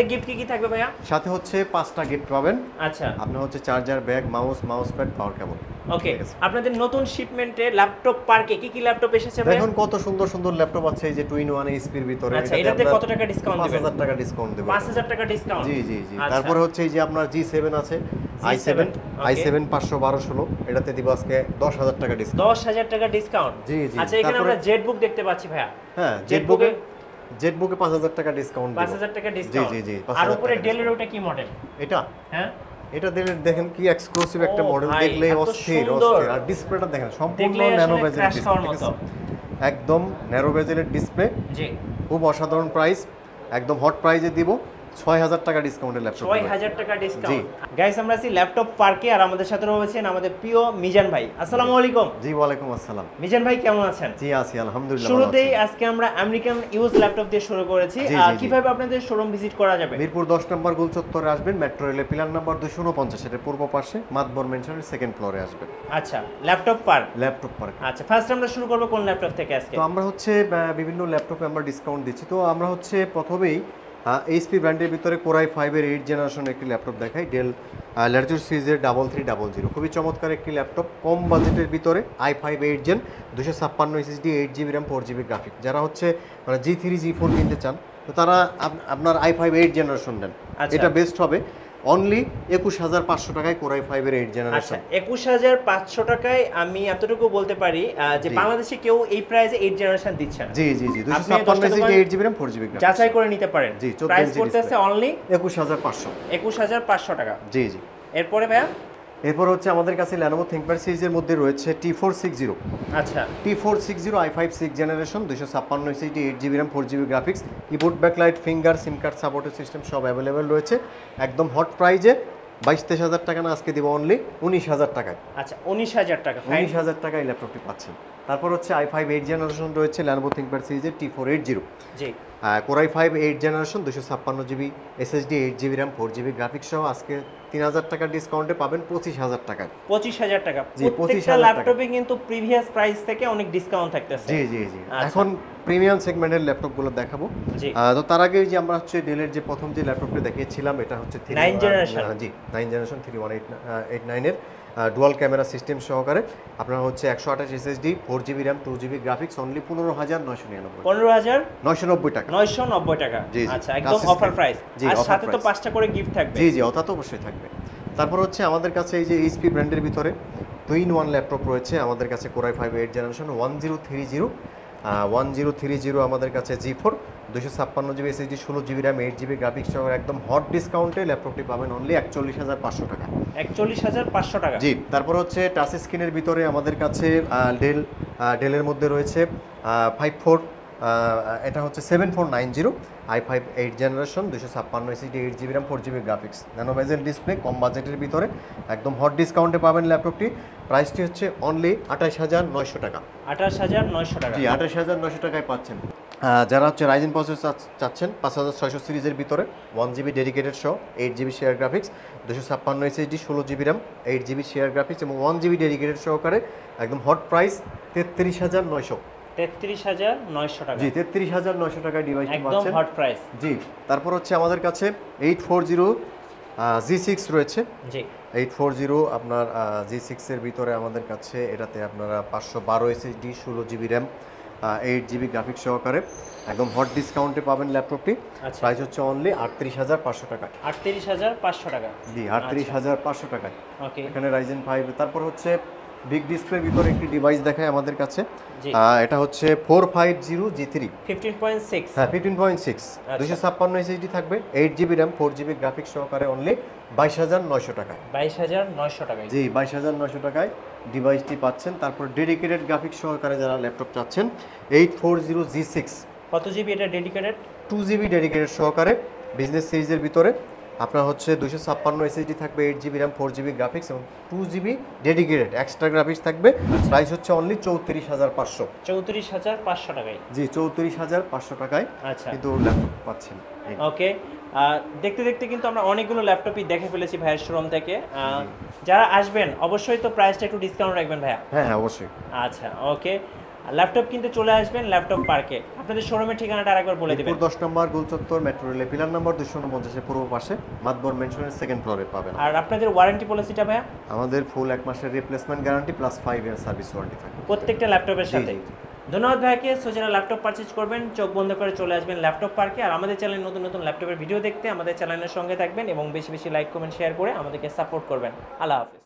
Gift কি থাকবে ভাইয়া? সাথে হচ্ছে 5টা গিফট পাবেন। আচ্ছা, আপনার হচ্ছে চার্জার, ব্যাগ, মাউস প্যাড, পাওয়ার কেবল। ওকে। আপনাদের নতুন শিপমেন্টে ল্যাপটপ পার্কে কি ল্যাপটপ এসেছে ভাইয়া? দেখুন কত সুন্দর সুন্দর ল্যাপটপ আছে, এই যে টুইন ওয়ান এইচপির ভিতরে। আচ্ছা, এটাতে কত টাকা ডিসকাউন্ট দিবেন? 5000 টাকা ডিসকাউন্ট দেব। 5000 টাকা ডিসকাউন্ট? জি জি জি। আচ্ছা। তারপরে হচ্ছে এই যে আপনার G7 আছে, i7 512/16, এটাতে দিব আজকে 10000 টাকা ডিসকাউন্ট। 10000 টাকা ডিসকাউন্ট? জি জি। আচ্ছা, এখানে আমরা জেটবুক দেখতে পাচ্ছি ভাইয়া। হ্যাঁ, জেটবুকে 5000 টাকা ডিসকাউন্ট দেব। 5000 টাকা ডিসকাউন্ট? জি জি জি। আর উপরে ডেলের ওটা কি মডেল? এটা? হ্যাঁ, এটা দেখেন কি এক্সক্লুসিভ একটা মডেল, ভাই, দেখলে এত অস্থির। সুন্দর। আর ডিসপ্লেটা দেখেন সম্পূর্ণ দেখলে ন্যানো আসলে বেজেলের ক্র্যাশ ডিসপ্লে, খাওয়ার ঠিক মতো। আছে? একদম ন্যারো বেজেলের ডিসপ্লে, জি। খুব অসাধারণ প্রাইস, একদম হট প্রাইজে দিব 6000 টাকা ডিসকাউন্টের ল্যাপটপ। 6000 টাকা ডিসকাউন্ট। গাইস, আমরা আছি ল্যাপটপ পার্কে আর আমাদের সাথে রয়েছেন আমাদের প্রিয় মিজান ভাই। আসসালামু আলাইকুম। জি, ওয়ালাইকুম আসসালাম। মিজান ভাই কেমন আছেন? জি আছি আলহামদুলিল্লাহ। শুরুতেই আজকে আমরা আমেরিকান ইউজ ল্যাপটপ দিয়ে শুরু করেছি। কিভাবে আপনাদের শোরুম ভিজিট করা যাবে? মিরপুর 10 নম্বর গোল চত্বরে আসবেন, মেট্রো রেলের পিলার নাম্বার 249 এর পূর্ব পাশে মাতবর মেনশনের সেকেন্ড ফ্লোরে আসবেন। আচ্ছা, ল্যাপটপ পার্ক। আচ্ছা, ফার্স্ট আমরা শুরু করব কোন ল্যাপটপ থেকে আজকে? তো আমরা হচ্ছে বিভিন্ন ল্যাপটপে আমরা ডিসকাউন্ট দিচ্ছি। তো আমরা হচ্ছে প্রথমেই এইচপি ব্র্যান্ডের ভিতরে কোরাই 5 এর 8 জেনারেশন একটি ল্যাপটপ দেখাই, ডেল ল্যাটিটিউড সিরিজের 3300। খুবই চমৎকার একটি ল্যাপটপ, কম বাজেটের ভিতরে i5 8 gen, 256 SSD, 8GB RAM, 4GB graphic. যারা হচ্ছে মানে G3 G4 কিনতে চান, তো তারা আপনার i5 8 জেনারেশন নেন, এটা বেস্ট হবে। অনলি 21500 টাকায় কোরাই 5 এর 8 জেনারেশন। 21500 টাকায় আমি এতটুকু বলতে পারি যে বাংলাদেশে কেউ এই প্রাইসে 8 জেনারেশন দিচ্ছে না। জি জি জি। 256 SSD, 8GB RAM, 4GB graphic যাচাই করে নিতে পারেন। জি, প্রাইস করতেছে অনলি 21500। 21500 টাকা। জি জি। এরপরে ভাইয়া? এরপর হচ্ছে আমাদের কাছে Lenovo ThinkPad সিরিজের মধ্যে রয়েছে T460। আচ্ছা, T460 i5 6 generation, 256 SSD, 8GB RAM, 4GB graphics, keyboard, backlight, finger, সিম কার্ড সাপোর্টেড সিস্টেম সব অ্যাভেলেবেল রয়েছে। একদম হট প্রাইজে 22-23 টাকা না, আজকে দিব অনলি 19000 টাকায়। আচ্ছা, 19000 টাকা। 19000 টাকায় ল্যাপটপটি পাচ্ছেন। তারপর হচ্ছে i5 8 জেনারেশন রয়েছে Lenovo ThinkPad সিরিজের T480। জি। Core i 5 8 generation, 256GB SSD, 8GB RAM, 4GB graphics সহ আজকে 3000 টাকার ডিসকাউন্টে পাবেন 25000 টাকায়। 25000 টাকা। জি, প্রত্যেকটা ল্যাপটপে কিন্তু প্রিভিয়াস প্রাইস থেকে অনেক ডিসকাউন্ট থাকতেছে। জি জি জি। এখন প্রিমিয়াম সেগমেন্টের ল্যাপটপগুলো দেখাবো। তো তার আগে যে আমরা হচ্ছে ডেলের যে প্রথম যে ল্যাপটপটা দেখিয়েছিলাম, এটা হচ্ছে 9 জেনারেশন। জি, 9 জেনারেশন 3189 এর ডুয়াল ক্যামেরা সিস্টেম সহকারে আপনার হচ্ছে 128 SSD, 4GB RAM, 2GB graphics, only 15999। 15990 টাকা। 990 টাকা। আচ্ছা, একদম অফার প্রাইস। আর সাথে তো 5টা করে গিফট থাকবে। জি জি, ওটা তো অবশ্যই থাকবে। তারপর হচ্ছে আমাদের কাছে এই যে এইচপি ব্র্যান্ডের ভিতরে 2-in-1 ল্যাপটপ রয়েছে আমাদের কাছে, কোরাই 5 8 জেনারেশন 1030 আমাদের কাছে G4, 256GB SSD, 16GB RAM, 8GB graphics সহ একদম হট ডিসকাউন্টে ল্যাপটপটি পাবেন অনলি 41500 টাকা। 41500 টাকা। জি। তারপর হচ্ছে টাচ স্ক্রিনের ভিতরে আমাদের কাছে ডেলের মধ্যে রয়েছে 54, এটা হচ্ছে 7490, i5 8 generation, 256 SSD, 8GB RAM, 4GB graphics, nano bezel display, কম বাজেটের ভিতরে একদম হট ডিসকাউন্টে পাবেন ল্যাপটপটি। প্রাইসটি হচ্ছে অনলি 28900 টাকা। 28900 টাকা। জি, 28900 টাকায় পাচ্ছেন। যারা হচ্ছে রাইজেন প্রসেসর চাচ্ছেন 5600 সিরিজের ভিতরে, 1GB ডেডিকেটেড সহ, 8GB share graphics, 256 SSD, 16GB RAM, 8GB share graphics এবং 1GB ডেডিকেটেড সহকারে একদম হট প্রাইস 33900। 33900 টাকা। জি, 33900 টাকায় ডিভাইসটি পাচ্ছেন, একদম হট প্রাইস। জি। তারপর হচ্ছে আমাদের কাছে 840 G6 রয়েছে। জি। 840 আপনার G6 এর ভিতরে আমাদের কাছে, এটাতে আপনারা 512 SSD, 16GB RAM, 8GB graphics সহকারে একদম হট ডিসকাউন্টে পাবেন ল্যাপটপটি। প্রাইস হচ্ছে অনলি 38500 টাকা। 38500 টাকা। জি, 38500 টাকায়। ওকে। এখানে রাইজেন 5। তারপর হচ্ছে বিগ ডিসপ্লের ভিতরে একটি ডিভাইস দেখায় আমাদের কাছে, এটা হচ্ছে 450 G3 15.6। হ্যাঁ, 15.6, 256 এসএসডি থাকবে, 8GB RAM, 4GB গ্রাফিক্স সহকারে অনলি 22900 টাকায়। 22900 টাকায়। জি, 22900 টাকায় ডিভাইসটি পাচ্ছেন। তারপর ডেডিকেটেড গ্রাফিক্স সহকারে যারা ল্যাপটপ চাচ্ছেন, 840 G6, কত জিবি এটা ডেডিকেটেড? 2GB ডেডিকেটেড সহকারে বিজনেস সিরিজের ভিতরে আপনার হচ্ছে 256 এসএসডি থাকবে, 8GB RAM, 4GB গ্রাফিক্স এবং 2GB ডেডিকেটেড এক্সট্রা গ্রাফিক্স থাকবে। প্রাইস হচ্ছে অনলি 34500। 34500 টাকায়। জি, 34500 টাকায় কিন্তু ল্যাপটপ পাচ্ছেন। ওকে। দেখতে দেখতে কিন্তু আমরা অনেকগুলো ল্যাপটপই দেখে ফেলেছি ভাইয়ের শোরুম থেকে। যারা আসবেন অবশ্যই তো প্রাইসটা একটু ডিসকাউন্ট রাখবেন ভাইয়া। হ্যাঁ হ্যাঁ, অবশ্যই। আচ্ছা, ওকে। আর ল্যাপটপ কিনতে চলে আসবেন ল্যাপটপ পার্কে। আপনাদের শোরুমের ঠিকানাটা আরেকবার বলে দিবেন। 10 নম্বর গোলচত্বর মেট্রো রেলের পিলার নাম্বার 249 এর পূর্ব পাশে মাতবর মেনশনের সেকেন্ড ফ্লোরে পাবেন। আর আপনাদের ওয়ারেন্টি পলিসিটা ভাইয়া? আমাদের ফুল 1 মাসের replacement guarantee plus 5 year service warranty থাকে প্রত্যেকটা ল্যাপটপের সাথে। জি। ধন্যবাদ ভাইকে। সো যারা ল্যাপটপ পারচেজ করবেন চোখ বন্ধ করে চলে আসবেন ল্যাপটপ পার্কে। আর আমাদের চ্যানেলে নতুন নতুন ল্যাপটপের ভিডিও দেখতে আমাদের চ্যানেলের সঙ্গে থাকবেন এবং বেশি বেশি লাইক কমেন্ট শেয়ার করে আমাদেরকে সাপোর্ট করবেন। আল্লাহ হাফেজ।